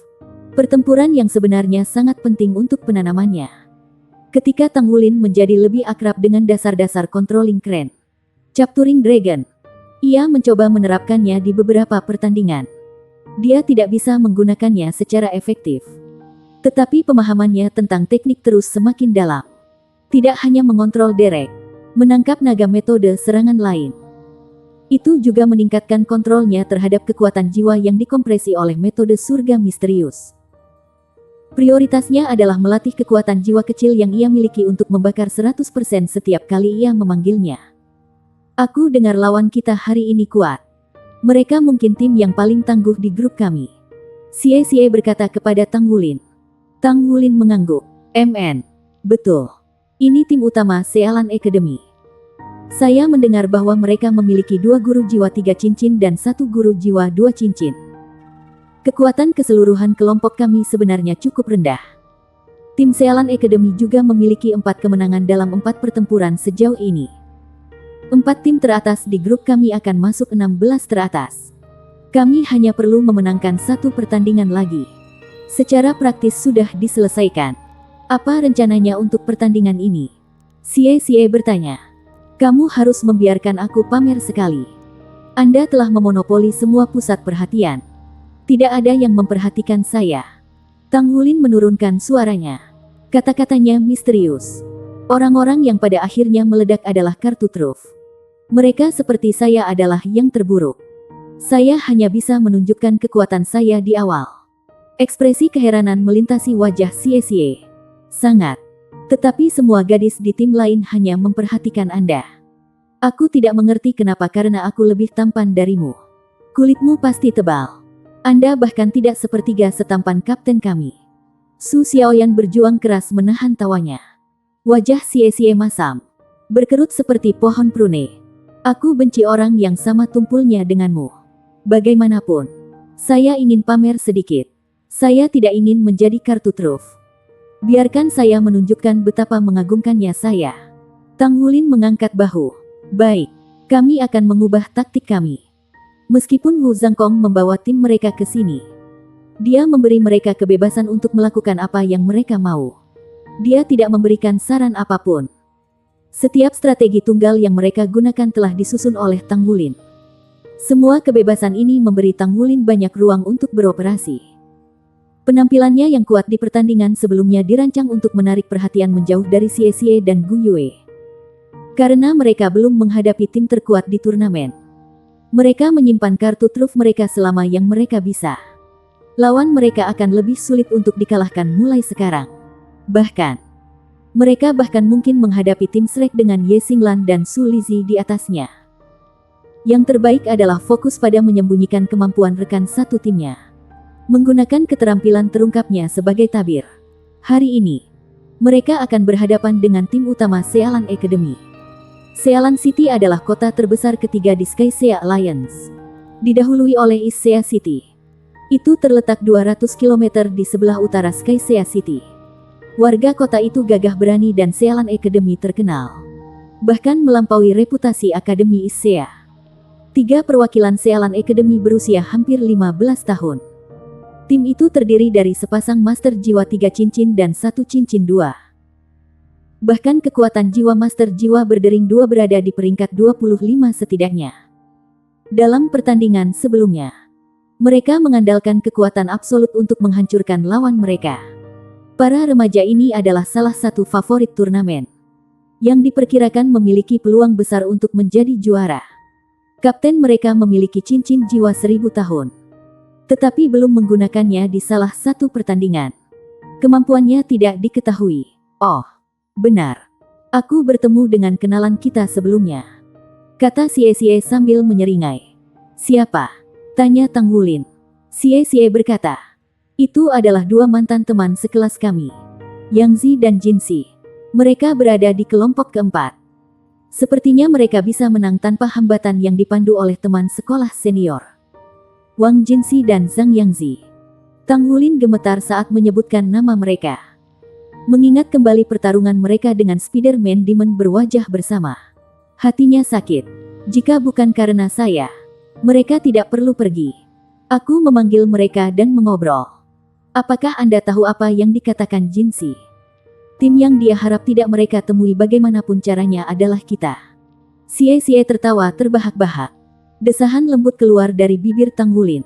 Pertempuran yang sebenarnya sangat penting untuk penanamannya. Ketika Tang Wulin menjadi lebih akrab dengan dasar-dasar controlling Crane, Capturing Dragon, ia mencoba menerapkannya di beberapa pertandingan. Dia tidak bisa menggunakannya secara efektif. Tetapi pemahamannya tentang teknik terus semakin dalam. Tidak hanya mengontrol derek, menangkap naga metode serangan lain. Itu juga meningkatkan kontrolnya terhadap kekuatan jiwa yang dikompresi oleh metode surga misterius. Prioritasnya adalah melatih kekuatan jiwa kecil yang ia miliki untuk membakar 100% setiap kali ia memanggilnya. Aku dengar lawan kita hari ini kuat. Mereka mungkin tim yang paling tangguh di grup kami. Xie berkata kepada Tang Wulin. Tang Wulin mengangguk. Betul. Ini tim utama Sealan Academy. Saya mendengar bahwa mereka memiliki 2 guru jiwa 3 cincin dan 1 guru jiwa 2 cincin. Kekuatan keseluruhan kelompok kami sebenarnya cukup rendah. Tim Sealan Academy juga memiliki 4 kemenangan dalam 4 pertempuran sejauh ini. 4 tim teratas di grup kami akan masuk 16 teratas. Kami hanya perlu memenangkan 1 pertandingan lagi. Secara praktis sudah diselesaikan. Apa rencananya untuk pertandingan ini? Xie bertanya. Kamu harus membiarkan aku pamer sekali. Anda telah memonopoli semua pusat perhatian. Tidak ada yang memperhatikan saya. Tang Wulin menurunkan suaranya. Kata-katanya misterius. Orang-orang yang pada akhirnya meledak adalah kartu truf. Mereka seperti saya adalah yang terburuk. Saya hanya bisa menunjukkan kekuatan saya di awal. Ekspresi keheranan melintasi wajah Xie. Sangat. Tetapi semua gadis di tim lain hanya memperhatikan Anda. Aku tidak mengerti kenapa karena aku lebih tampan darimu. Kulitmu pasti tebal. Anda bahkan tidak sepertiga setampan kapten kami. Su Xiaoyan berjuang keras menahan tawanya. Wajah Xie masam. berkerut seperti pohon prune. Aku benci orang yang sama tumpulnya denganmu. Bagaimanapun, saya ingin pamer sedikit. Saya tidak ingin menjadi kartu truf. Biarkan saya menunjukkan betapa mengagumkannya saya. Tang Wulin mengangkat bahu. Baik, kami akan mengubah taktik kami. Meskipun Wu Zhangkong membawa tim mereka ke sini, dia memberi mereka kebebasan untuk melakukan apa yang mereka mau. Dia tidak memberikan saran apapun. Setiap strategi tunggal yang mereka gunakan telah disusun oleh Tang Wulin. Semua kebebasan ini memberi Tang Wulin banyak ruang untuk beroperasi. Penampilannya yang kuat di pertandingan sebelumnya dirancang untuk menarik perhatian menjauh dari Xie Xie dan Gu Yue. Karena mereka belum menghadapi tim terkuat di turnamen, mereka menyimpan kartu truf mereka selama yang mereka bisa. Lawan mereka akan lebih sulit untuk dikalahkan mulai sekarang. Bahkan, mereka mungkin menghadapi tim Shrek dengan Ye Xinglan dan Su Lizhi di atasnya. Yang terbaik adalah fokus pada menyembunyikan kemampuan rekan satu timnya. Menggunakan keterampilan terungkapnya sebagai tabir. Hari ini, mereka akan berhadapan dengan tim utama Sealand Academy. Sealand City adalah kota terbesar ketiga di Sky Sea Alliance. Didahului oleh East Sea City. Itu terletak 200 km di sebelah utara Sky Sea City. Warga kota itu gagah berani dan Sealand Academy terkenal. Bahkan melampaui reputasi Akademi East Sea. 3 perwakilan Sealand Academy berusia hampir 15 tahun. Tim itu terdiri dari sepasang Master Jiwa 3 cincin dan 1 cincin 2. Bahkan kekuatan jiwa Master Jiwa Berdering 2 berada di peringkat 25 setidaknya. Dalam pertandingan sebelumnya, mereka mengandalkan kekuatan absolut untuk menghancurkan lawan mereka. Para remaja ini adalah salah satu favorit turnamen, yang diperkirakan memiliki peluang besar untuk menjadi juara. Kapten mereka memiliki cincin jiwa 1000 tahun, tetapi belum menggunakannya di salah satu pertandingan. Kemampuannya tidak diketahui. Oh, benar. Aku bertemu dengan kenalan kita sebelumnya, kata Xie Xie sambil menyeringai. Siapa? Tanya Tang Wulin. Xie Xie berkata, itu adalah 2 mantan teman sekelas kami, Yang Zi dan Jin Si. Mereka berada di kelompok keempat. Sepertinya mereka bisa menang tanpa hambatan yang dipandu oleh teman sekolah senior, Wang Jinsi dan Zhang Yangzi. Tang Wulin gemetar saat menyebutkan nama mereka. Mengingat kembali pertarungan mereka dengan Spider-Man Demon berwajah bersama. Hatinya sakit. Jika bukan karena saya, mereka tidak perlu pergi. Aku memanggil mereka dan mengobrol. Apakah Anda tahu apa yang dikatakan Jinsi? Tim yang dia harap tidak mereka temui bagaimanapun caranya adalah kita. Xie Xie tertawa terbahak-bahak. Desahan lembut keluar dari bibir Tang Wulin.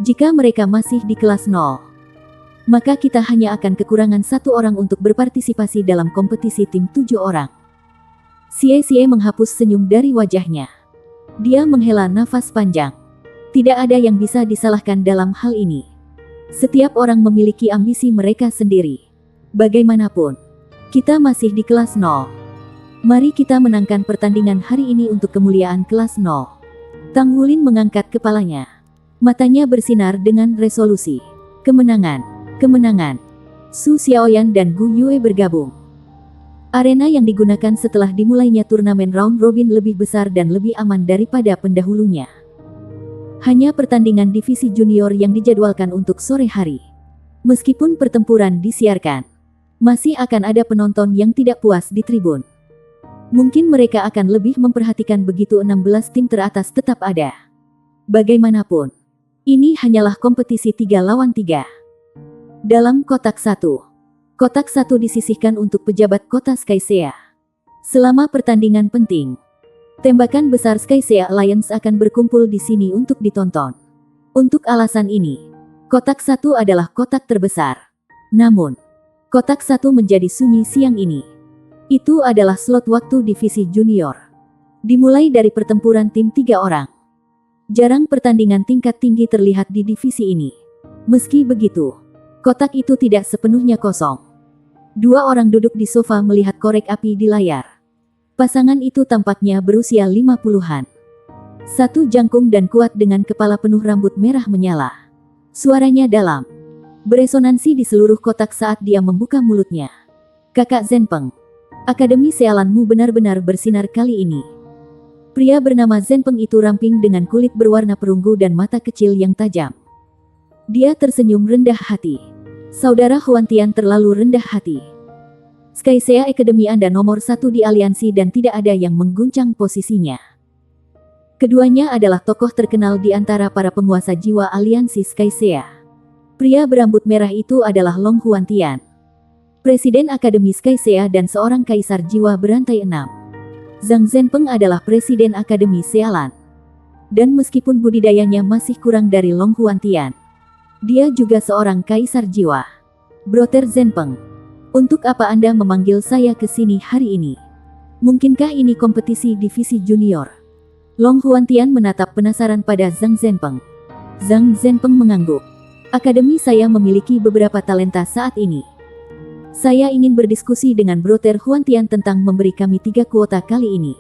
Jika mereka masih di kelas 0, maka kita hanya akan kekurangan 1 orang untuk berpartisipasi dalam kompetisi tim 7 orang. Xie Xie menghapus senyum dari wajahnya. Dia menghela nafas panjang. Tidak ada yang bisa disalahkan dalam hal ini. Setiap orang memiliki ambisi mereka sendiri. Bagaimanapun, kita masih di kelas 0. Mari kita menangkan pertandingan hari ini untuk kemuliaan kelas 0. Tang Wulin mengangkat kepalanya. Matanya bersinar dengan resolusi. Kemenangan. Kemenangan. Su Xiaoyan dan Gu Yue bergabung. Arena yang digunakan setelah dimulainya turnamen round robin lebih besar dan lebih aman daripada pendahulunya. Hanya pertandingan divisi junior yang dijadwalkan untuk sore hari. Meskipun pertempuran disiarkan, masih akan ada penonton yang tidak puas di tribun. Mungkin mereka akan lebih memperhatikan begitu 16 tim teratas tetap ada. Bagaimanapun, ini hanyalah kompetisi 3 lawan 3. Dalam kotak 1. Kotak 1 disisihkan untuk pejabat kota Sky Sea. Selama pertandingan penting, tembakan besar Sky Sea Alliance akan berkumpul di sini untuk ditonton. Untuk alasan ini, kotak 1 adalah kotak terbesar. Namun, kotak 1 menjadi sunyi siang ini. Itu adalah slot waktu divisi junior. Dimulai dari pertempuran tim 3 orang. Jarang pertandingan tingkat tinggi terlihat di divisi ini. Meski begitu, kotak itu tidak sepenuhnya kosong. 2 orang duduk di sofa melihat korek api di layar. Pasangan itu tampaknya berusia 50-an. Satu jangkung dan kuat dengan kepala penuh rambut merah menyala. Suaranya dalam, beresonansi di seluruh kotak saat dia membuka mulutnya. Kakak Zhenpeng, Akademi sialanmu benar-benar bersinar kali ini. Pria bernama Zenpeng itu ramping dengan kulit berwarna perunggu dan mata kecil yang tajam. Dia tersenyum rendah hati. Saudara Huantian terlalu rendah hati. Skycea Academy Anda nomor 1 di aliansi dan tidak ada yang mengguncang posisinya. Keduanya adalah tokoh terkenal di antara para penguasa jiwa aliansi Skycea. Pria berambut merah itu adalah Long Huantian, Presiden Akademi Skycea dan seorang kaisar jiwa berantai 6. Zhang Zenpeng adalah Presiden Akademi Sialan. Dan meskipun budidayanya masih kurang dari Long Huantian, dia juga seorang kaisar jiwa. Brother Zenpeng, untuk apa Anda memanggil saya ke sini hari ini? Mungkinkah ini kompetisi divisi junior? Long Huantian menatap penasaran pada Zhang Zenpeng. Zhang Zenpeng mengangguk. Akademi saya memiliki beberapa talenta saat ini. Saya ingin berdiskusi dengan Brother Huantian tentang memberi kami 3 kuota kali ini.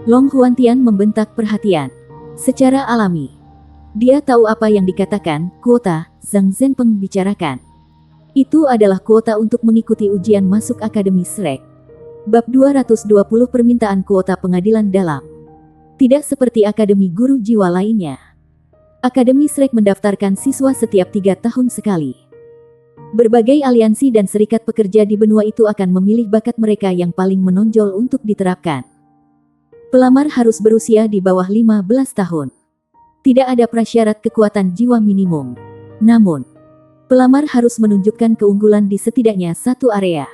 Long Huantian membentak perhatian. Secara alami, dia tahu apa yang dikatakan kuota. Zhang Zenpeng bicarakan. Itu adalah kuota untuk mengikuti ujian masuk Akademi Shrek. Bab 220 permintaan kuota pengadilan dalam. Tidak seperti Akademi Guru Jiwa lainnya. Akademi Shrek mendaftarkan siswa setiap 3 tahun sekali. Berbagai aliansi dan serikat pekerja di benua itu akan memilih bakat mereka yang paling menonjol untuk diterapkan. Pelamar harus berusia di bawah 15 tahun. Tidak ada prasyarat kekuatan jiwa minimum. Namun, pelamar harus menunjukkan keunggulan di setidaknya satu area.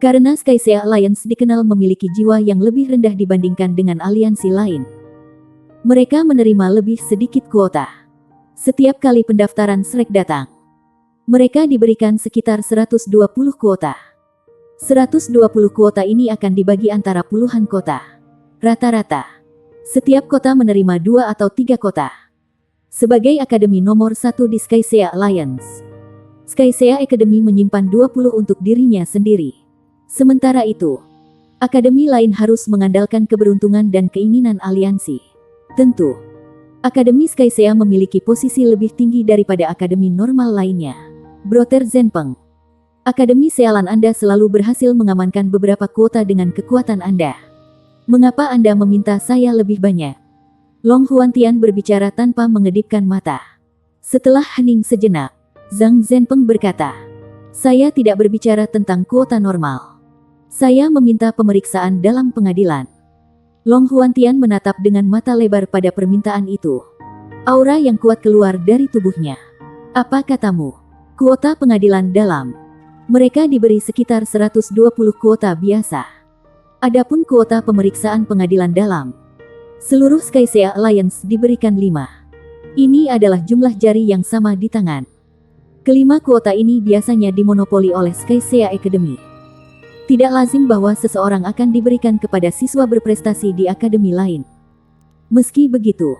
Karena Skycea Alliance dikenal memiliki jiwa yang lebih rendah dibandingkan dengan aliansi lain, mereka menerima lebih sedikit kuota. Setiap kali pendaftaran Shrek datang, mereka diberikan sekitar 120 kuota. 120 kuota ini akan dibagi antara puluhan kota. Rata-rata, setiap kota menerima 2 atau 3 kota. Sebagai akademi nomor 1 di Skycea Alliance, Skycea Academy menyimpan 20 untuk dirinya sendiri. Sementara itu, akademi lain harus mengandalkan keberuntungan dan keinginan aliansi. Tentu, Akademi Skycea memiliki posisi lebih tinggi daripada akademi normal lainnya. Brother Zenpeng, Akademi Sialan Anda selalu berhasil mengamankan beberapa kuota dengan kekuatan Anda. Mengapa Anda meminta saya lebih banyak? Long Huantian berbicara tanpa mengedipkan mata. Setelah hening sejenak, Zhang Zenpeng berkata, "Saya tidak berbicara tentang kuota normal. Saya meminta pemeriksaan dalam pengadilan." Long Huantian menatap dengan mata lebar pada permintaan itu. Aura yang kuat keluar dari tubuhnya. "Apa katamu? Kuota pengadilan dalam?" Mereka diberi sekitar 120 kuota biasa. Adapun kuota pemeriksaan pengadilan dalam, seluruh Skycea Alliance diberikan 5. Ini adalah jumlah jari yang sama di tangan. Kelima kuota ini biasanya dimonopoli oleh Skycea Academy. Tidak lazim bahwa seseorang akan diberikan kepada siswa berprestasi di akademi lain. Meski begitu,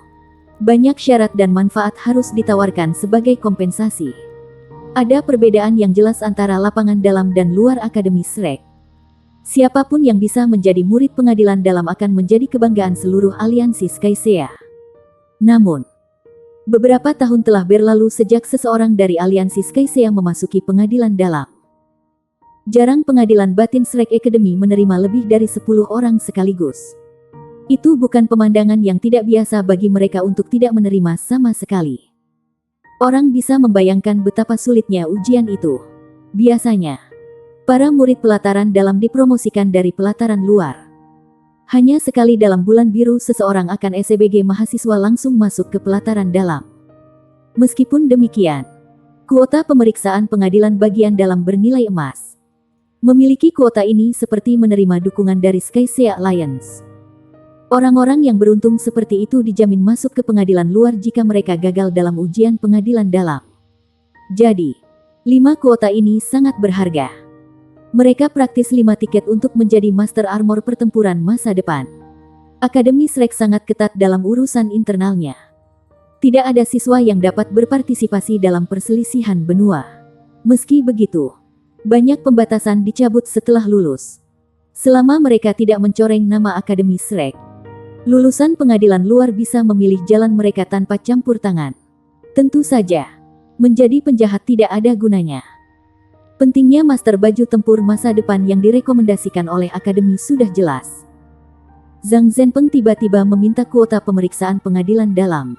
banyak syarat dan manfaat harus ditawarkan sebagai kompensasi. Ada perbedaan yang jelas antara lapangan dalam dan luar Akademi Shrek. Siapapun yang bisa menjadi murid pengadilan dalam akan menjadi kebanggaan seluruh aliansi Skycea. Namun, beberapa tahun telah berlalu sejak seseorang dari aliansi Skycea memasuki pengadilan dalam. Jarang pengadilan batin Shrek Academy menerima lebih dari 10 orang sekaligus. Itu bukan pemandangan yang tidak biasa bagi mereka untuk tidak menerima sama sekali. Orang bisa membayangkan betapa sulitnya ujian itu. Biasanya, para murid pelataran dalam dipromosikan dari pelataran luar. Hanya sekali dalam bulan biru seseorang akan SBG mahasiswa langsung masuk ke pelataran dalam. Meskipun demikian, kuota pemeriksaan pengadilan bagian dalam bernilai emas. Memiliki kuota ini seperti menerima dukungan dari Skycea Alliance. Orang-orang yang beruntung seperti itu dijamin masuk ke pengadilan luar jika mereka gagal dalam ujian pengadilan dalam. Jadi, 5 kuota ini sangat berharga. Mereka praktis 5 tiket untuk menjadi Master Armor pertempuran masa depan. Akademi Shrek sangat ketat dalam urusan internalnya. Tidak ada siswa yang dapat berpartisipasi dalam perselisihan benua. Meski begitu, banyak pembatasan dicabut setelah lulus. Selama mereka tidak mencoreng nama Akademi Shrek, lulusan pengadilan luar bisa memilih jalan mereka tanpa campur tangan. Tentu saja, menjadi penjahat tidak ada gunanya. Pentingnya master baju tempur masa depan yang direkomendasikan oleh akademi sudah jelas. Zhang Zhenpeng tiba-tiba meminta kuota pemeriksaan pengadilan dalam.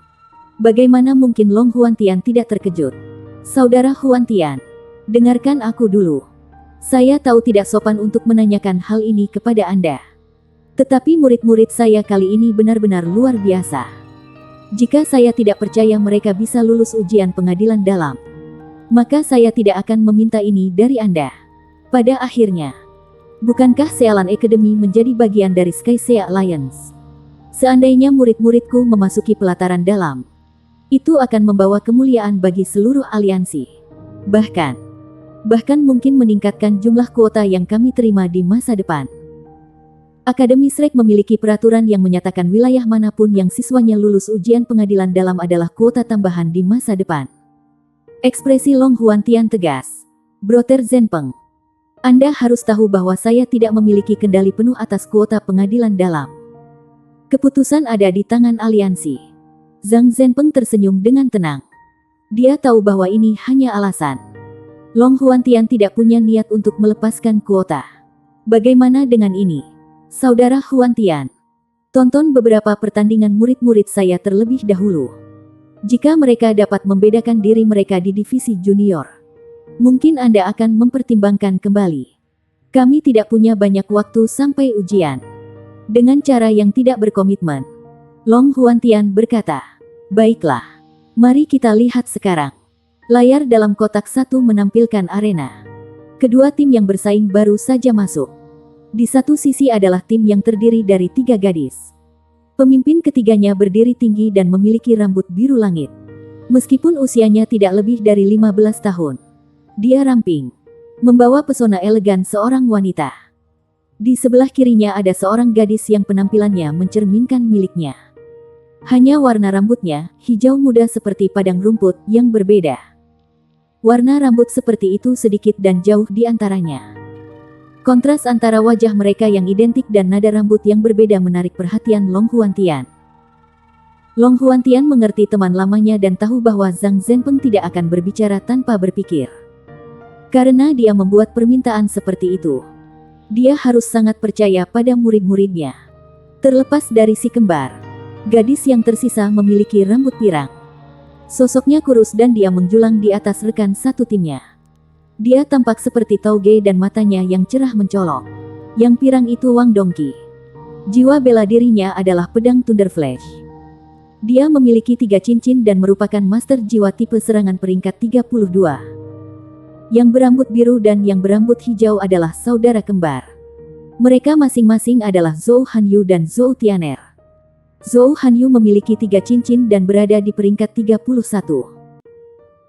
Bagaimana mungkin Long Huantian tidak terkejut? Saudara Huantian, dengarkan aku dulu. Saya tahu tidak sopan untuk menanyakan hal ini kepada Anda. Tetapi murid-murid saya kali ini benar-benar luar biasa. Jika saya tidak percaya mereka bisa lulus ujian pengadilan dalam, maka saya tidak akan meminta ini dari Anda. Pada akhirnya, bukankah Sealand Academy menjadi bagian dari Sky Sea Alliance? Seandainya murid-muridku memasuki pelataran dalam, itu akan membawa kemuliaan bagi seluruh aliansi. Bahkan mungkin meningkatkan jumlah kuota yang kami terima di masa depan. Akademi Shrek memiliki peraturan yang menyatakan wilayah manapun yang siswanya lulus ujian pengadilan dalam adalah kuota tambahan di masa depan. Ekspresi Long Huantian tegas. Brother Zhenpeng, Anda harus tahu bahwa saya tidak memiliki kendali penuh atas kuota pengadilan dalam. Keputusan ada di tangan aliansi. Zhang Zhenpeng tersenyum dengan tenang. Dia tahu bahwa ini hanya alasan. Long Huantian tidak punya niat untuk melepaskan kuota. Bagaimana dengan ini, Saudara Huantian? Tonton beberapa pertandingan murid-murid saya terlebih dahulu. Jika mereka dapat membedakan diri mereka di divisi junior, mungkin Anda akan mempertimbangkan kembali. Kami tidak punya banyak waktu sampai ujian. Dengan cara yang tidak berkomitmen, Long Huantian berkata, "Baiklah, mari kita lihat sekarang." Layar dalam kotak satu menampilkan arena. Kedua tim yang bersaing baru saja masuk. Di satu sisi adalah tim yang terdiri dari 3 gadis. Pemimpin ketiganya berdiri tinggi dan memiliki rambut biru langit. Meskipun usianya tidak lebih dari 15 tahun. Dia ramping, membawa pesona elegan seorang wanita. Di sebelah kirinya ada seorang gadis yang penampilannya mencerminkan miliknya. Hanya warna rambutnya, hijau muda seperti padang rumput, yang berbeda. Warna rambut seperti itu sedikit dan jauh di antaranya. Kontras antara wajah mereka yang identik dan nada rambut yang berbeda menarik perhatian Long Huantian. Long Huantian mengerti teman lamanya dan tahu bahwa Zhang Zhenpeng tidak akan berbicara tanpa berpikir. Karena dia membuat permintaan seperti itu, dia harus sangat percaya pada murid-muridnya. Terlepas dari si kembar, gadis yang tersisa memiliki rambut pirang. Sosoknya kurus dan dia menjulang di atas rekan satu timnya. Dia tampak seperti tauge dan matanya yang cerah mencolok. Yang pirang itu Wang Dongqi. Jiwa bela dirinya adalah pedang Thunder Flash. Dia memiliki 3 cincin dan merupakan master jiwa tipe serangan peringkat 32. Yang berambut biru dan yang berambut hijau adalah saudara kembar. Mereka masing-masing adalah Zhou Hanyu dan Zhou Tianer. Zhou Hanyu memiliki 3 cincin dan berada di peringkat 31.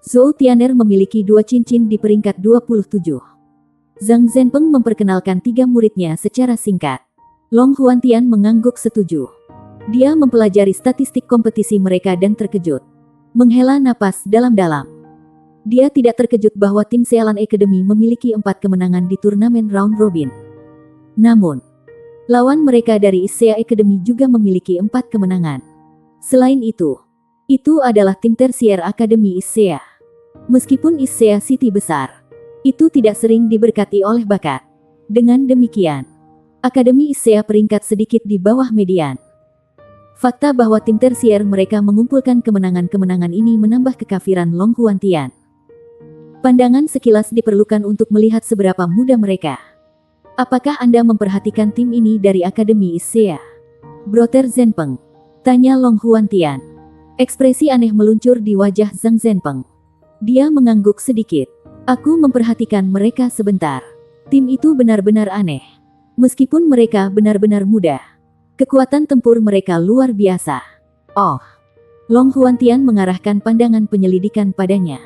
Zhou Tianer memiliki 2 cincin di peringkat 27. Zhang Zhenpeng memperkenalkan 3 muridnya secara singkat. Long Huantian mengangguk setuju. Dia mempelajari statistik kompetisi mereka dan terkejut. Menghela napas dalam-dalam. Dia tidak terkejut bahwa tim Sealand Academy memiliki 4 kemenangan di turnamen round robin. Namun, lawan mereka dari Issea Academy juga memiliki 4 kemenangan. Selain itu adalah tim Tersier Academy Issea. Meskipun Issea City besar, itu tidak sering diberkati oleh bakat. Dengan demikian, Akademi Issea peringkat sedikit di bawah median. Fakta bahwa tim tersier mereka mengumpulkan kemenangan-kemenangan ini menambah kekafiran Long Huantian. Pandangan sekilas diperlukan untuk melihat seberapa muda mereka. Apakah Anda memperhatikan tim ini dari Akademi Issea? Brother Zhenpeng, tanya Long Huantian. Ekspresi aneh meluncur di wajah Zhang Zhenpeng. Dia mengangguk sedikit. Aku memperhatikan mereka sebentar. Tim itu benar-benar aneh. Meskipun mereka benar-benar muda, kekuatan tempur mereka luar biasa. Oh. Long Huantian mengarahkan pandangan penyelidikan padanya.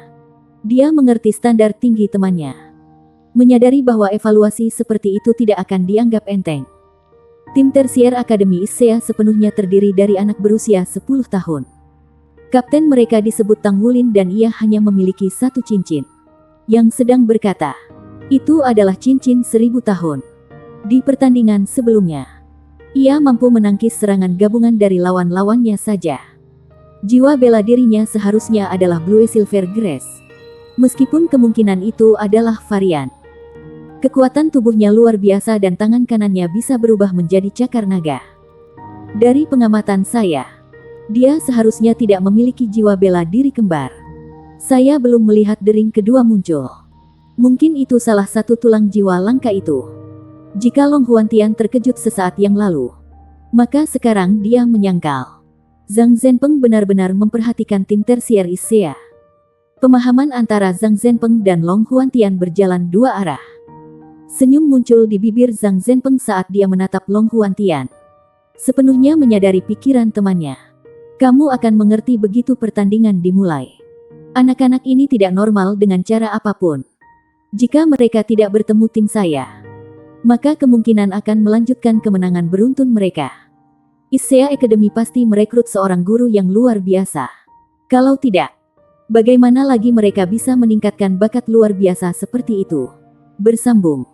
Dia mengerti standar tinggi temannya. Menyadari bahwa evaluasi seperti itu tidak akan dianggap enteng. Tim Tersier Akademi Issea sepenuhnya terdiri dari anak berusia 10 tahun. Kapten mereka disebut Tang Wulin dan ia hanya memiliki 1 cincin. Yang sedang berkata, itu adalah cincin 1000 tahun. Di pertandingan sebelumnya, ia mampu menangkis serangan gabungan dari lawan-lawannya saja. Jiwa bela dirinya seharusnya adalah Blue Silver Grace. Meskipun kemungkinan itu adalah varian. Kekuatan tubuhnya luar biasa dan tangan kanannya bisa berubah menjadi cakar naga. Dari pengamatan saya, dia seharusnya tidak memiliki jiwa bela diri kembar. Saya belum melihat dering kedua muncul. Mungkin itu salah satu tulang jiwa langka itu. Jika Long Huantian terkejut sesaat yang lalu, maka sekarang dia menyangkal. Zhang Zhenpeng benar-benar memperhatikan tim tersier Issea. Pemahaman antara Zhang Zhenpeng dan Long Huantian berjalan dua arah. Senyum muncul di bibir Zhang Zhenpeng saat dia menatap Long Huantian. Sepenuhnya menyadari pikiran temannya. Kamu akan mengerti begitu pertandingan dimulai. Anak-anak ini tidak normal dengan cara apapun. Jika mereka tidak bertemu tim saya, maka kemungkinan akan melanjutkan kemenangan beruntun mereka. Issea Academy pasti merekrut seorang guru yang luar biasa. Kalau tidak, bagaimana lagi mereka bisa meningkatkan bakat luar biasa seperti itu? Bersambung.